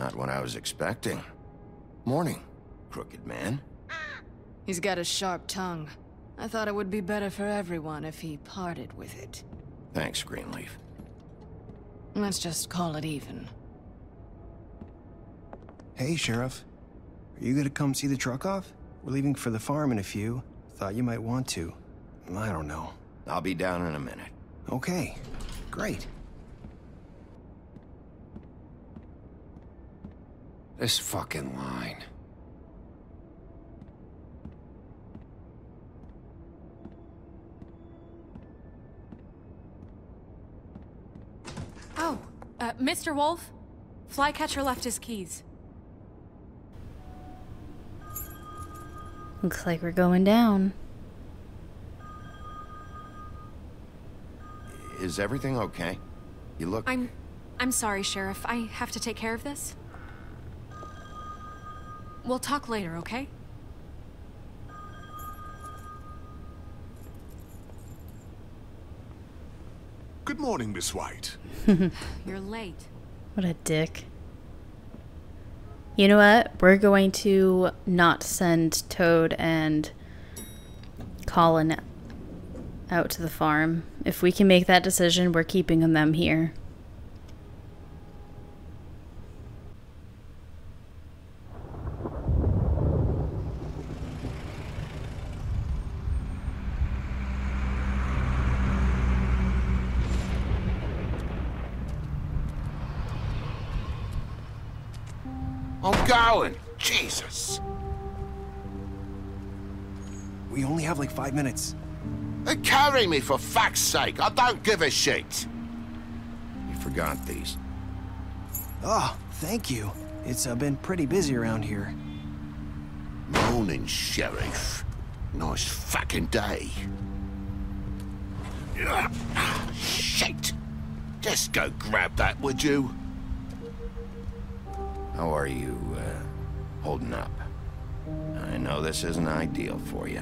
Not what I was expecting. Morning, crooked man. He's got a sharp tongue. I thought it would be better for everyone if he parted with it. Thanks, Greenleaf. Let's just call it even. Hey, Sheriff. Are you gonna come see the truck off? We're leaving for the farm in a few. Thought you might want to. I don't know. I'll be down in a minute. Okay, great. This fucking line. Oh, Mr. Wolf? Flycatcher left his keys. Looks like we're going down. Is everything okay? You look... I'm sorry, Sheriff. I have to take care of this. We'll talk later, okay? Good morning, Miss White. You're late. What a dick. You know what? We're going to not send Toad and Colin out to the farm. If we can make that decision, we're keeping them here. I'm going! Jesus! We only have like 5 minutes. Carry me, for fuck's sake! I don't give a shit! You forgot these. Oh, thank you. It's been pretty busy around here. Morning, Sheriff. Nice fucking day. Shit! Just go grab that, would you? How are you, holding up? I know this isn't ideal for you.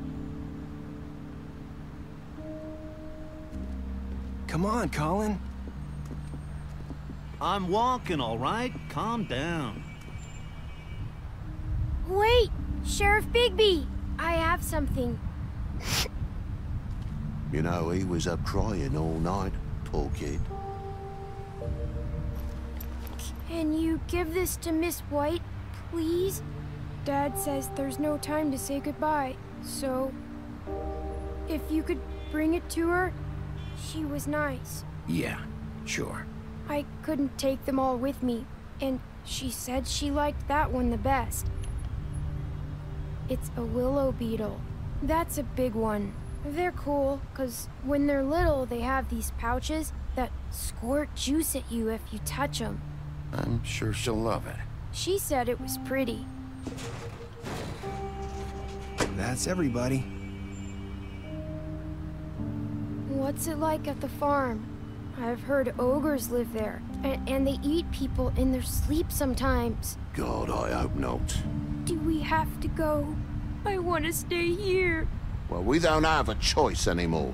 Come on, Colin. I'm walking, all right? Calm down. Wait! Sheriff Bigby! I have something. You know, he was up crying all night, poor kid. Can you give this to Miss White, please? Dad says there's no time to say goodbye, so... if you could bring it to her, she was nice. Yeah, sure. I couldn't take them all with me, and she said she liked that one the best. It's a willow beetle. That's a big one. They're cool, 'cause when they're little, they have these pouches that squirt juice at you if you touch them. I'm sure she'll love it. She said it was pretty. That's everybody. What's it like at the farm? I've heard ogres live there, and they eat people in their sleep sometimes. God, I hope not. Do we have to go? I want to stay here. Well, we don't have a choice anymore.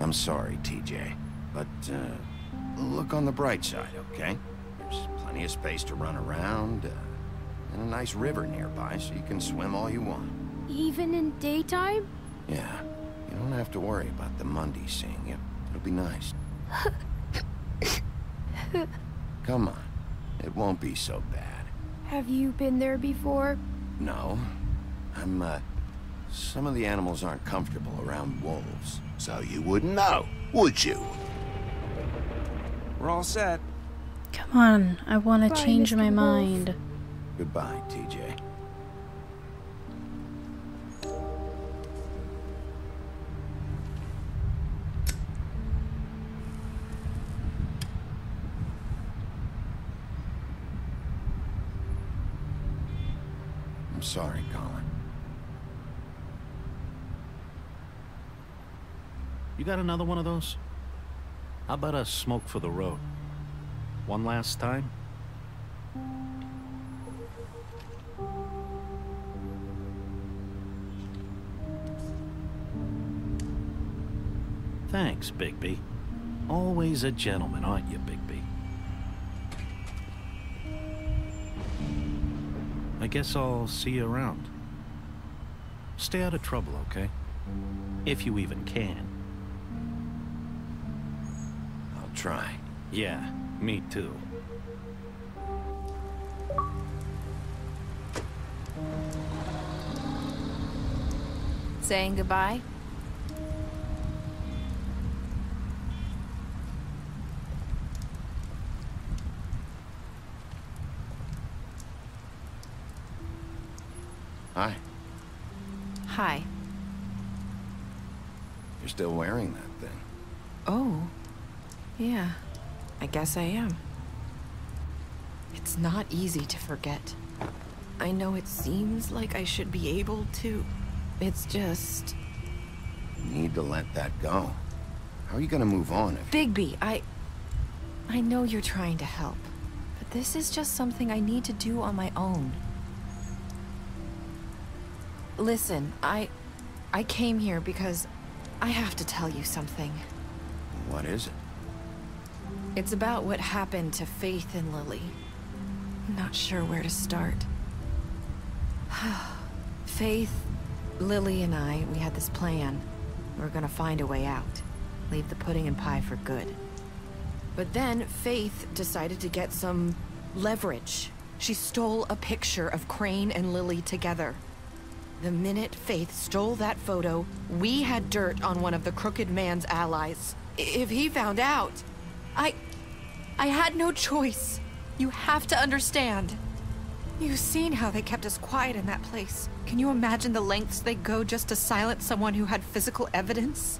I'm sorry, TJ, but, look on the bright side, okay? There's plenty of space to run around, and a nice river nearby, so you can swim all you want. Even in daytime? Yeah, you don't have to worry about the Monday seeing you. It'll be nice. Come on, it won't be so bad. Have you been there before? No, some of the animals aren't comfortable around wolves. So you wouldn't know, would you? We're all set. Come on, I want to change my Mr. Wolf. mind. Goodbye, TJ. I'm sorry, Colin. You got another one of those? How about a smoke for the road? One last time? Thanks, Bigby. Always a gentleman, aren't you, Bigby? I guess I'll see you around. Stay out of trouble, okay? If you even can. I'll try. Yeah, me too. Saying goodbye? Hi. Hi. You're still wearing that thing. Oh. Yeah. I guess I am. It's not easy to forget. I know it seems like I should be able to. It's just... You need to let that go. How are you gonna move on if... Bigby, I know you're trying to help, but this is just something I need to do on my own. Listen, I came here because I have to tell you something. What is it? It's about what happened to Faith and Lily. I'm not sure where to start. Faith, Lily, and we had this plan. We were gonna find a way out. Leave the pudding and pie for good. But then Faith decided to get some leverage. She stole a picture of Crane and Lily together. The minute Faith stole that photo, we had dirt on one of the Crooked Man's allies. If he found out, I had no choice. You have to understand. You've seen how they kept us quiet in that place. Can you imagine the lengths they go just to silence someone who had physical evidence?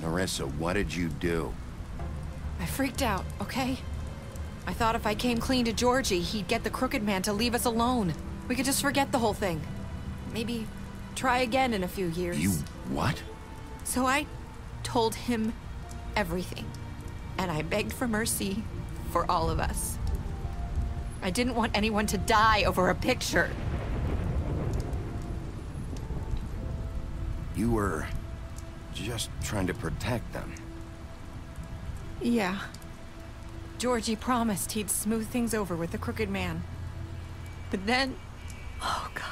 Nerissa, what did you do? I freaked out, okay? I thought if I came clean to Georgie, he'd get the Crooked Man to leave us alone. We could just forget the whole thing. Maybe try again in a few years. You... what? So I told him everything. And I begged for mercy for all of us. I didn't want anyone to die over a picture. You were... just trying to protect them. Yeah. Georgie promised he'd smooth things over with the Crooked Man. But then... oh, God.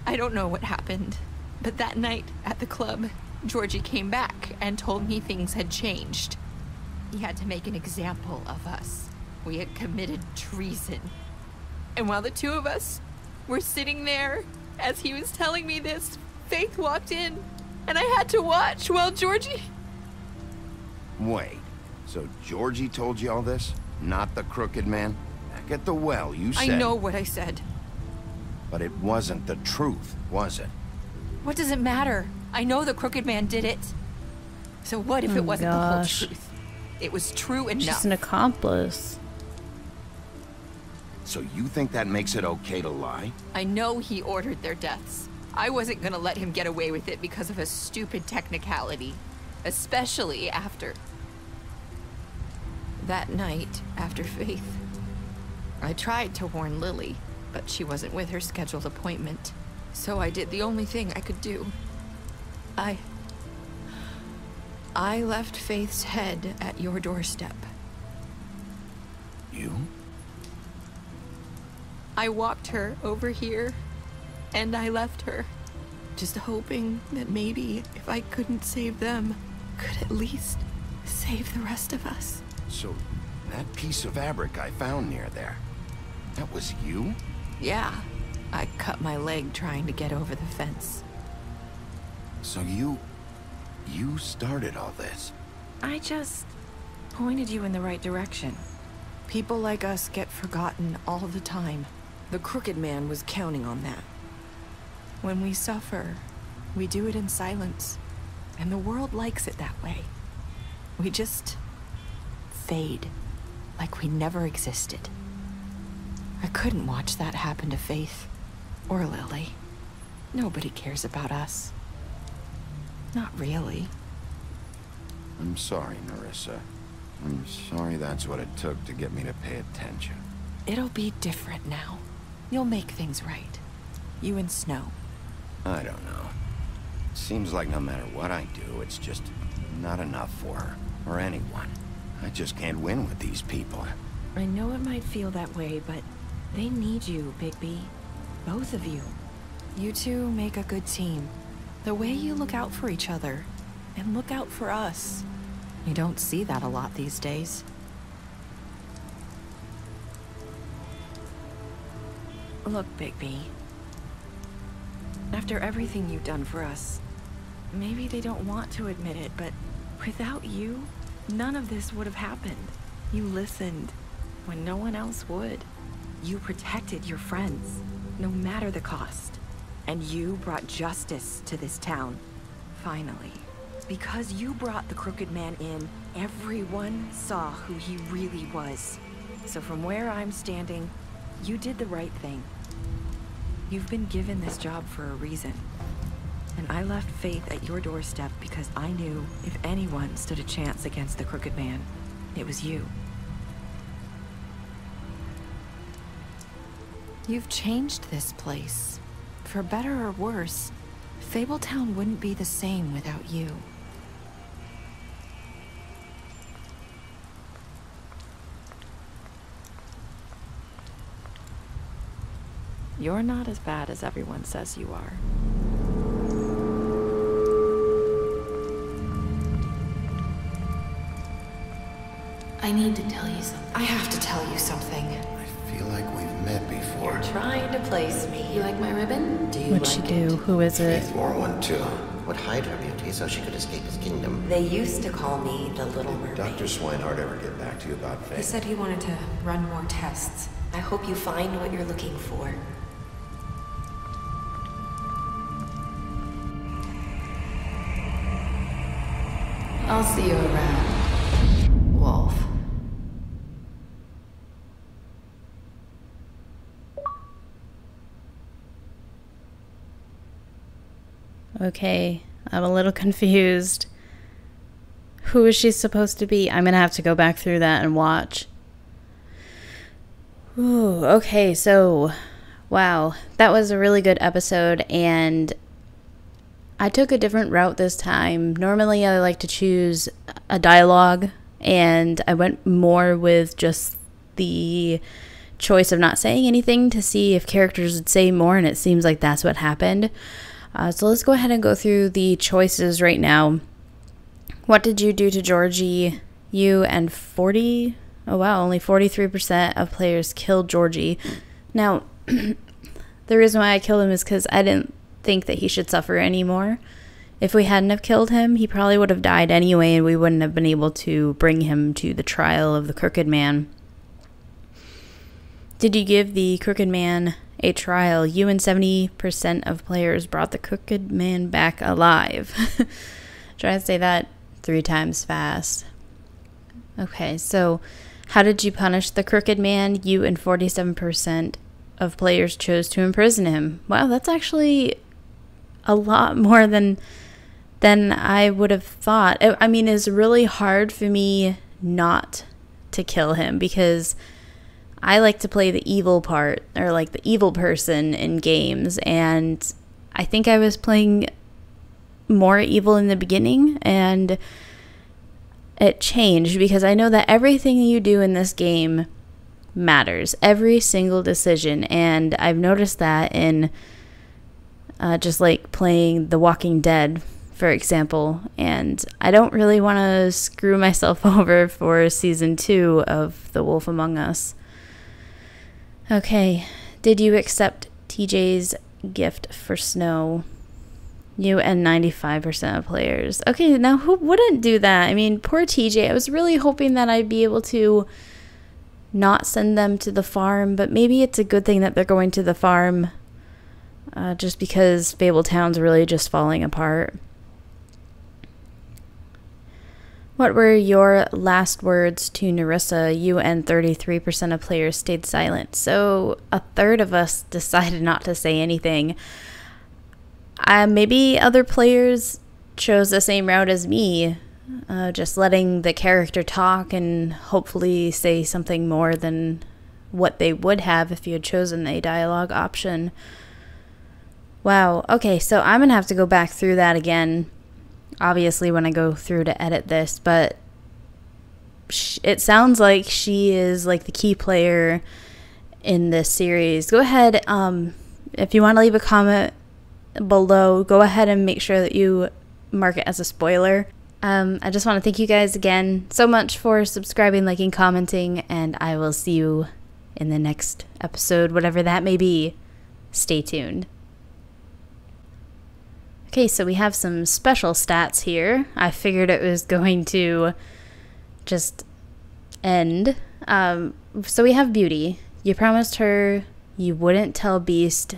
I don't know what happened, but that night at the club, Georgie came back and told me things had changed. He had to make an example of us. We had committed treason. And while the two of us were sitting there, as he was telling me this, Faith walked in, and I had to watch while Georgie... Wait, so Georgie told you all this? Not the Crooked Man? Back at the well, you said... I know what I said. But it wasn't the truth, was it? What does it matter? I know the Crooked Man did it. So what if it wasn't the whole truth? It was true enough. She's an accomplice. So you think that makes it okay to lie? I know he ordered their deaths. I wasn't gonna let him get away with it because of a stupid technicality. Especially after... that night, after Faith. I tried to warn Lily, but she wasn't with her scheduled appointment. So I did the only thing I could do. I left Faith's head at your doorstep. You? I walked her over here, and I left her. Just hoping that maybe if I couldn't save them, could at least save the rest of us. So, that piece of fabric I found near there, that was you? Yeah, I cut my leg trying to get over the fence. So you started all this? I just pointed you in the right direction. People like us get forgotten all the time. The Crooked Man was counting on that. When we suffer, we do it in silence, and the world likes it that way. We just fade, like we never existed. I couldn't watch that happen to Faith, or Lily. Nobody cares about us. Not really. I'm sorry, Nerissa. I'm sorry that's what it took to get me to pay attention. It'll be different now. You'll make things right. You and Snow. I don't know. It seems like no matter what I do, it's just not enough for her, or anyone. I just can't win with these people. I know it might feel that way, but they need you, Bigby. Both of you. You two make a good team. The way you look out for each other, and look out for us. You don't see that a lot these days. Look, Bigby. After everything you've done for us, maybe they don't want to admit it, but without you, none of this would have happened. You listened when no one else would. You protected your friends, no matter the cost. And you brought justice to this town, finally. Because you brought the Crooked Man in, everyone saw who he really was. So from where I'm standing, you did the right thing. You've been given this job for a reason. And I left Faith at your doorstep because I knew if anyone stood a chance against the Crooked Man, it was you. You've changed this place. For better or worse, Fabletown wouldn't be the same without you. You're not as bad as everyone says you are. I need to tell you something. I have to tell you something. I feel like we've met before. You're trying to place me. You like my ribbon? Do you What'd she do? Who is it? Faith wore one too. Would hide her beauty so she could escape his kingdom. They used to call me the Little Mermaid. Dr. Swinehart ever get back to you about Faith? He said he wanted to run more tests. I hope you find what you're looking for. I'll see you around, Wolf. Okay, I'm a little confused. Who is she supposed to be? I'm gonna have to go back through that and watch. Ooh, okay, so, wow, that was a really good episode, and I took a different route this time. Normally, I like to choose a dialogue, and I went more with just the choice of not saying anything to see if characters would say more, and it seems like that's what happened. So let's go ahead and go through the choices right now. What did you do to Georgie? You and 40... Oh wow, only 43% of players killed Georgie. Now, the reason why I killed him is because I didn't think that he should suffer anymore. If we hadn't have killed him, he probably would have died anyway, and we wouldn't have been able to bring him to the trial of the Crooked Man. Did you give the Crooked Man a trial? You and 70% of players brought the Crooked Man back alive. Try to say that 3 times fast. Okay, so how did you punish the Crooked Man? You and 47% of players chose to imprison him. Wow, that's actually a lot more than I would have thought. I mean, it's really hard for me not to kill him because I like to play the evil part, or like the evil person in games, and I think I was playing more evil in the beginning, and it changed because I know that everything you do in this game matters. Every single decision. And I've noticed that in just like playing The Walking Dead, for example. And I don't really want to screw myself over for Season 2 of The Wolf Among Us. Okay. Did you accept TJ's gift for Snow? You and 95% of players. Okay, now who wouldn't do that? I mean, poor TJ. I was really hoping that I'd be able to not send them to the farm, but maybe it's a good thing that they're going to the farm just because Fabletown's really just falling apart. What were your last words to Nerissa? You and 33% of players stayed silent. So a third of us decided not to say anything. Maybe other players chose the same route as me, just letting the character talk and hopefully say something more than what they would have if you had chosen a dialogue option. Wow. Okay, so I'm gonna have to go back through that again, obviously, when I go through to edit this, but it sounds like she is like the key player in this series. Go ahead, if you want to leave a comment below, go ahead and make sure that you mark it as a spoiler. I just want to thank you guys again so much for subscribing, liking, commenting, and I will see you in the next episode, whatever that may be. Stay tuned. Okay, so we have some special stats here. I figured it was going to just end. So we have Beauty. You promised her you wouldn't tell Beast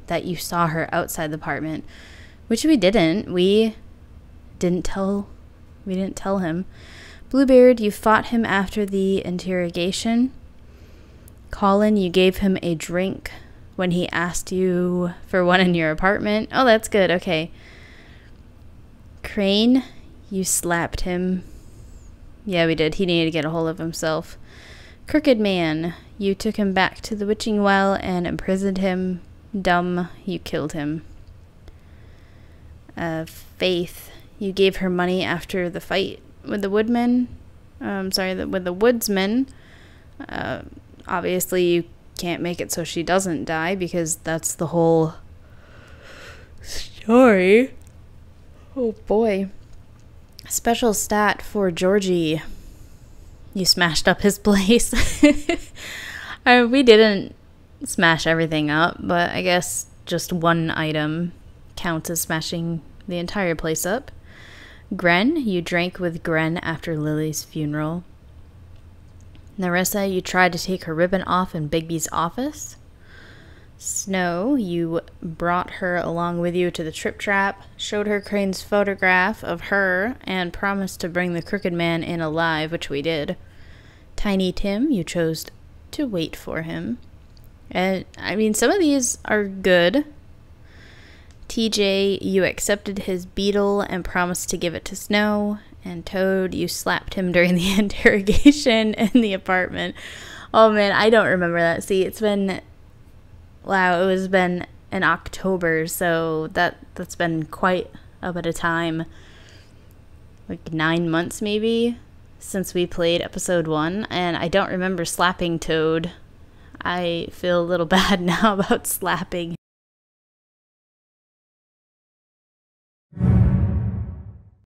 that you saw her outside the apartment, which we didn't. We didn't tell him. Bluebeard, you fought him after the interrogation. Colin, you gave him a drink when he asked you for one in your apartment. Oh, that's good. Okay. Crane, you slapped him. Yeah, we did. He needed to get a hold of himself. Crooked Man, you took him back to the witching well and imprisoned him. Dumb, you killed him. Faith, you gave her money after the fight with the woodman. With the woodsman. Obviously, you can't make it so she doesn't die because that's the whole story. Oh boy. Special stat for Georgie. You smashed up his place. We didn't smash everything up, but I guess just one item counts as smashing the entire place up. Gren, you drank with Gren after Lily's funeral. Narissa, you tried to take her ribbon off in Bigby's office. Snow, you brought her along with you to the Trip Trap, showed her Crane's photograph of her, and promised to bring the Crooked Man in alive, which we did. Tiny Tim, you chose to wait for him. And, I mean, some of these are good. TJ, you accepted his beetle and promised to give it to Snow. And Toad, you slapped him during the interrogation in the apartment. Oh man, I don't remember that. See, it's been... Wow, it was been in October, so that's been quite a bit of time. Like 9 months maybe since we played episode 1, and I don't remember slapping Toad. I feel a little bad now about slapping